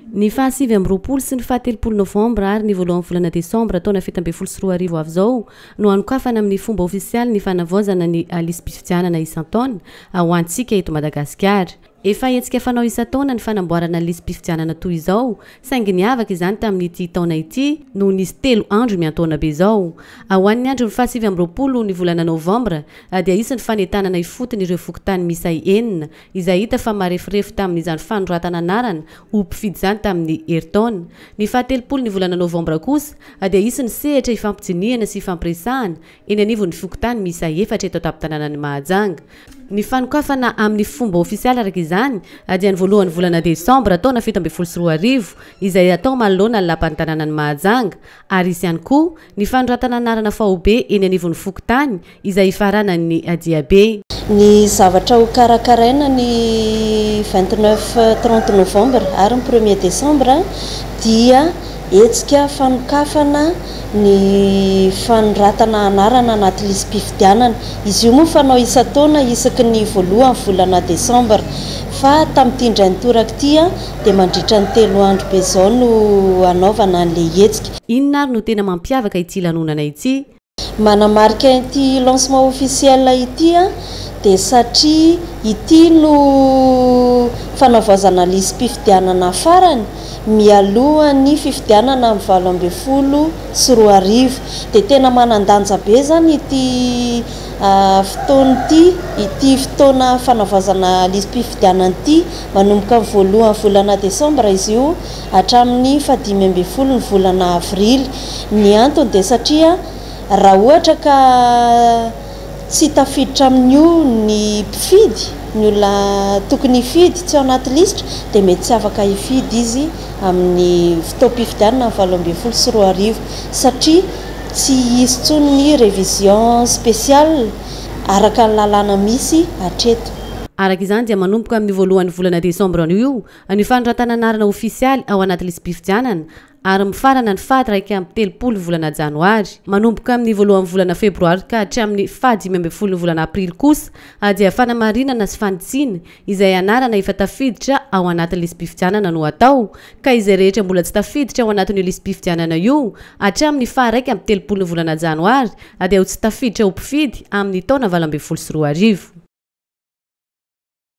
Ny fahasivy amby roapolo sy ny fahatelopolo novambra ary ny voalohan'ny volana desambra taona fito amby folo sy roa arivo avy zao no anokafana amin'ny fomba ofisialy ny fanavaozana ny lisam-pifidianana isan-taona ho antsika eto Madagasikara. Efa hetsika fanao isan-taona ny fanamboarana lisam-pifidianana toy izao, saingy niavaka izany tamin'ity taona ity no nisy 3 andro miantaona be izao. Ho an'ny andro ny fahasivy amby roapolo ny volana novambra dia isan'ny fanentanana ifotony ireo fokontany misy enina izay hita fa marefirefy tamin'izany fanoratana anarana ho mpifidy izany tamin'ny herintaona. Ny fahatelopolo ny volana novambra kosa dia isan'ny sehatra ifampijiniana sy ifampiresahana eny anivon'ny fokontany misy efatra eto an-tampon-tanànan'ny Mahajanga. Ny fanokafana amin'ny fomba ofisialy araka izany dia ny voalohan'ny volana desambra taona fito amby folo sy roa arivo izay atao manoloana ny lapan'ny tanànan'ny Mahajanga, ary isy ihany koa ny fanoratana anarana fahobe eny anivon'ny fokontany izay ifaranan'ny diabe. Ny zavatra ho karakaraina ny 29-30 novambra ary ny 1er desambra dia hetsika fanokafana ny fanoratana anarana anaty lisam-pifidianana. Izy io moa fanao isan-taona isaky ny voalohan'ny volana desambra, fa tamin'ity indray nitoraka ity dia mandritra ny 3 andro be izao no anaovana an'ilay hetsika. Inona ary no tena mampiavaka ity lanonana ity? Manamarika ity lancement officiel ity dia satria ity no fanavaozana lisam-pifidianana farany mialoha ny fifidianana amin'ny 20 sy 2 arivo. Dia tena manandanja be zany ity fotoana ity fotoana fanavaozana lisam-pifidianana ity manomboka amin'ny voalohan'ny volana desambra izy io hatramin'ny 15 ny volana avrily. Ny antony dia satria raha ohatra ka tsy tafiditra amin'io ny mpifidy, ny olona tokony hifidy tsy ao anaty lisitra, dia mety tsy afaka hifidy izy amin'ny fotoam-pifidianana 20 sy 2 arivo satria tsy hisy intsony ny révision spéciale araka ny lalàna misy hatreto. Araka izany dia manomboka amin'ny voalohan'ny volana desambra io ny fanoratana anarana ofisialy ao anaty lisam-pifidianana ary mifarana ny faty raika amin'ny 30 volana janoary. Manomboka amin'ny voalohan'ny volana febroary ka hatramin'ny 15 volana aprily kosa dia fanamarinana sy fanitsiana izay anarana efa tafiditra ao anaty lisam-pifidianana no atao, ka izay rehetra mbola tsy tafiditra ao anatin'io lisam-pifidianana io hatramin'ny raika amin'ny 30 volana janoary dia ho tsy tafiditra ho mpifidy amin'ny taona 20 sy 2 arivo.